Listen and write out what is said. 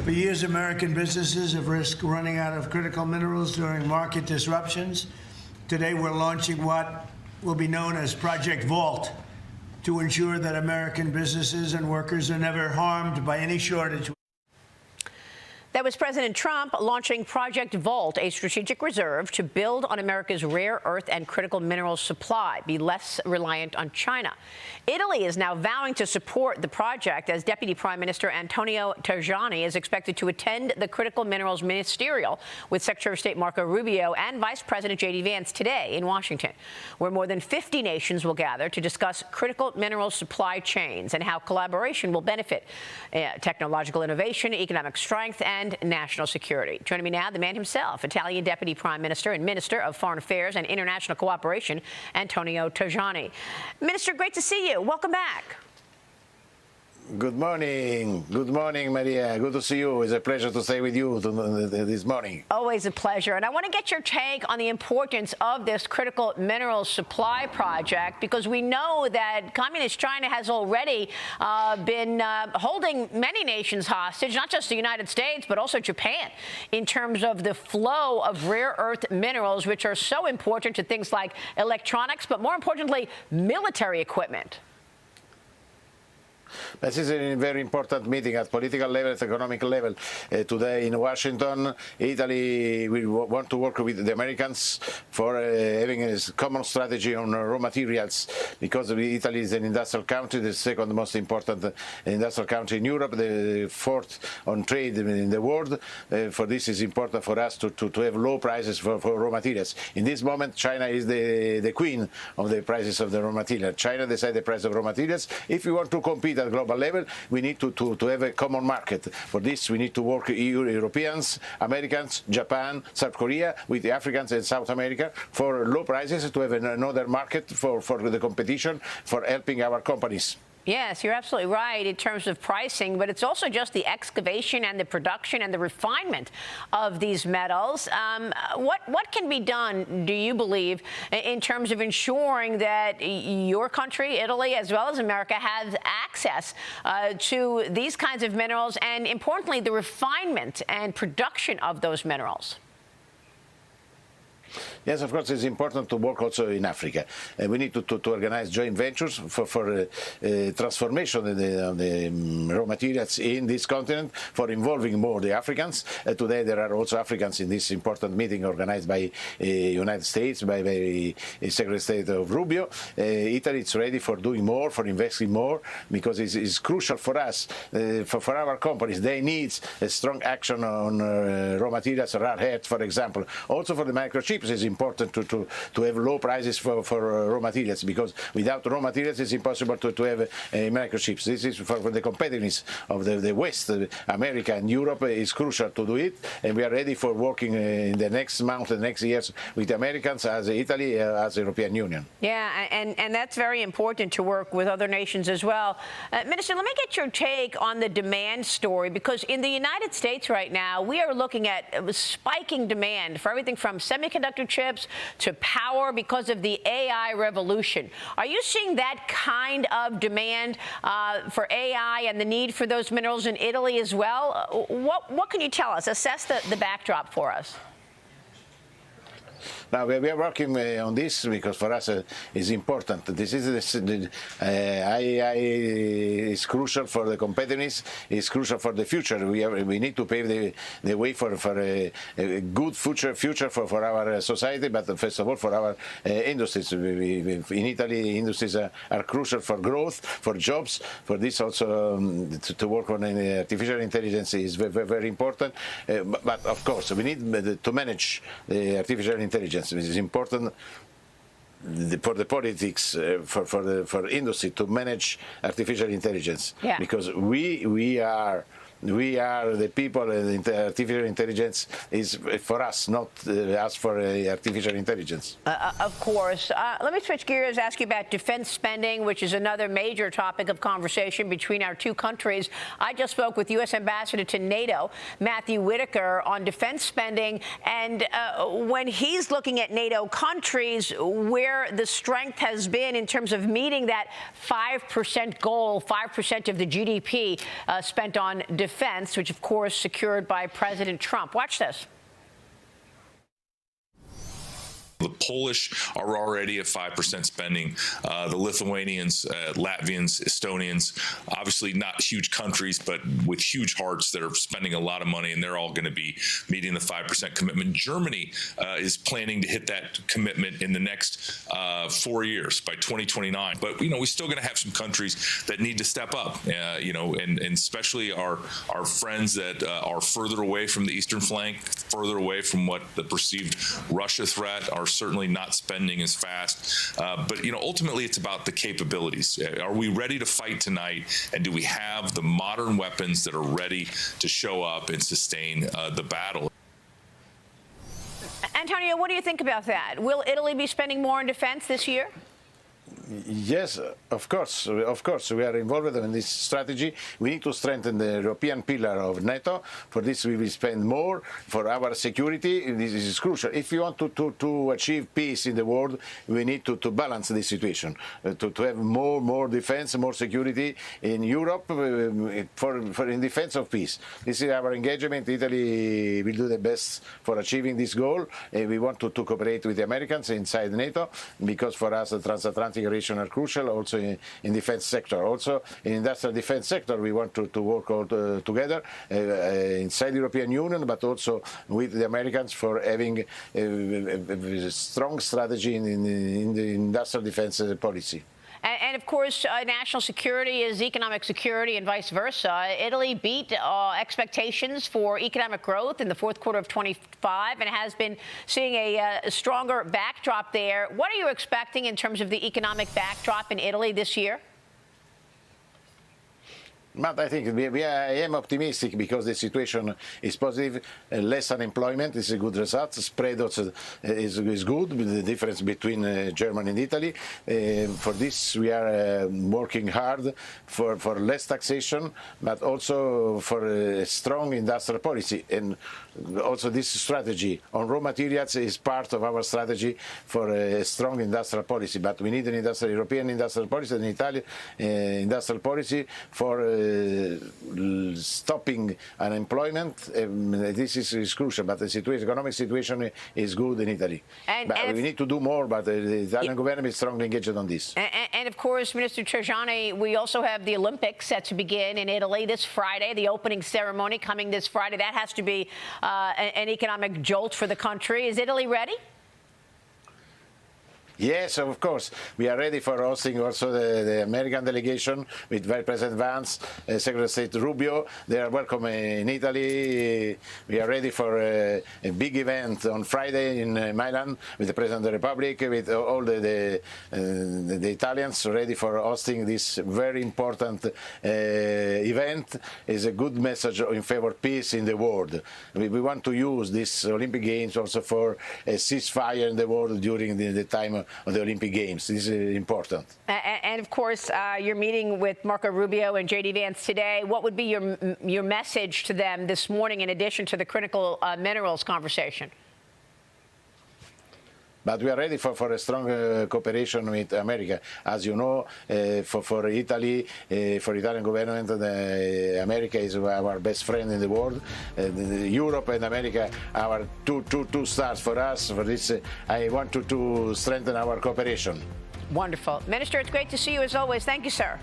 For years, American businesses have risked running out of critical minerals during market disruptions. Today, we're launching what will be known as Project Vault to ensure that American businesses and workers are never harmed by any shortage. That was President Trump launching Project Vault, a strategic reserve to build on America's rare earth and critical minerals supply, be less reliant on China. Italy is now vowing to support the project as Deputy Prime Minister Antonio Tajani is expected to attend the Critical Minerals Ministerial with Secretary of State Marco Rubio and Vice President J.D. Vance today in Washington, where more than 50 nations will gather to discuss critical mineral supply chains and how collaboration will benefit technological innovation, economic strength, and national security. Joining me now, the man himself, Italian Deputy Prime Minister and Minister of Foreign Affairs and International Cooperation, Antonio Tajani. Minister, great to see you. Welcome back. Good morning. Good morning, Maria. Good to see you. It's a pleasure to stay with you this morning. Always a pleasure. And I want to get your take on the importance of this critical minerals supply project, because we know that Communist China has already been holding many nations hostage, not just the United States, but also Japan, in terms of the flow of rare earth minerals, which are so important to things like electronics, but more importantly, military equipment. This is a very important meeting at political level, at economic level. Today in Washington, Italy will want to work with the Americans for having a common strategy on raw materials, because Italy is an industrial country, the second most important industrial country in Europe, the fourth on trade in the world. For this is important for us to have low prices for raw materials. In this moment, China is the queen of the prices of the raw material. China decides the price of raw materials. If we want to compete at global level, we need to have a common market. For this, we need to work Europeans, Americans, Japan, South Korea, with the Africans and South America for low prices, to have another market for the competition, for helping our companies. Yes, you're absolutely right in terms of pricing, but it's also just the excavation and the production and the refinement of these metals. What can be done, do you believe, in terms of ensuring that your country, Italy, as well as America, has access to these kinds of minerals and, importantly, the refinement and production of those minerals? Yes, of course, it's important to work also in Africa. We need to organize joint ventures for transformation of the raw materials in this continent, for involving more the Africans. Today there are also Africans in this important meeting organized by United States, by the Secretary of State of Rubio. Italy is ready for doing more, for investing more, because it's crucial for us, for our companies. They need a strong action on raw materials, rare earth, for example. Also for the microchips, it's important to have low prices for raw materials, because without raw materials it's impossible to have microchips. This is for the competitiveness of the West. America and Europe is crucial to do it, and we are ready for working in the next month and next years with the Americans, as Italy, as the European Union. Yeah, and that's very important, to work with other nations as well. Minister, let me get your take on the demand story, because in the United States right now, we are looking at spiking demand for everything from semiconductor chips to power because of the AI revolution. Are you seeing that kind of demand for AI and the need for those minerals in Italy as well? What can you tell us? Assess the backdrop for us. Now, we are working on this because for us it's important. This is AI is crucial for the competitiveness. It's crucial for the future. We need to pave the way for a good future for our society, but first of all for our industries. In Italy, industries are crucial for growth, for jobs. For this also to work on artificial intelligence is very important. But of course, we need to manage the artificial intelligence. It is important for the politics, for industry to manage artificial intelligence, because we are the people, and artificial intelligence is for us, not us for artificial intelligence. Of course. Let me switch gears, ask you about defense spending, which is another major topic of conversation between our two countries. I just spoke with U.S. Ambassador to NATO, Matthew Whitaker, on defense spending, and when he's looking at NATO countries, where the strength has been in terms of meeting that 5% goal, 5% of the GDP spent on defense defense, which, of course, secured by President Trump. Watch this. The Polish are already at 5% spending. The Lithuanians, Latvians, Estonians, obviously not huge countries, but with huge hearts that are spending a lot of money, and they're all going to be meeting the 5% commitment. Germany is planning to hit that commitment in the next 4 years, by 2029. But, we're still going to have some countries that need to step up, and especially our friends that are further away from the eastern flank, further away from what the perceived Russia threat, are certainly not spending as fast. But, ultimately it's about the capabilities. Are we ready to fight tonight? And do we have the modern weapons that are ready to show up and sustain the battle? Antonio, what do you think about that? Will Italy be spending more on defense this year? Yes, of course. Of course, we are involved in this strategy. We need to strengthen the European pillar of NATO. For this, we will spend more for our security. This is crucial. If we want to achieve peace in the world, we need to balance this situation, to have more defense, more security in Europe for in defense of peace. This is our engagement. Italy will do the best for achieving this goal. We want to cooperate with the Americans inside NATO, because for us the transatlantic relations are crucial, also in defense sector. Also in industrial defense sector, we want to work all together inside the European Union, but also with the Americans for having a strong strategy in the industrial defense policy. And of course, national security is economic security and vice versa. Italy beat expectations for economic growth in the fourth quarter of 25 and has been seeing a stronger backdrop there. What are you expecting in terms of the economic backdrop in Italy this year? But I think I am optimistic because the situation is positive. Less unemployment is a good result. Spread also is good, with the difference between Germany and Italy. For this, we are working hard for less taxation, but also for a strong industrial policy. And also this strategy on raw materials is part of our strategy for a strong industrial policy. But we need an European industrial policy, an Italian industrial policy for stopping unemployment. This is crucial, but the economic situation is good in Italy. But we need to do more, but the Italian government is strongly engaged on this. And of course, Minister Tajani, we also have the Olympics set to begin in Italy this Friday, the opening ceremony coming this Friday. That has to be an economic jolt for the country. Is Italy ready? Yes, of course. We are ready for hosting also the American delegation with Vice President Vance, Secretary of State Rubio. They are welcome in Italy. We are ready for a big event on Friday in Milan with the President of the Republic, with all the Italians ready for hosting this very important event. It's a good message in favor of peace in the world. We want to use these Olympic Games also for a ceasefire in the world during the time of the Olympic Games. This is important. And of course, you're meeting with Marco Rubio and J.D. Vance today. What would be your message to them this morning in addition to the critical minerals conversation? But we are ready for a strong cooperation with America. As you know, for Italy, for Italian government, America is our best friend in the world. Europe and America are two stars for us. For this, I want to strengthen our cooperation. Wonderful. Minister, it's great to see you as always. Thank you, sir.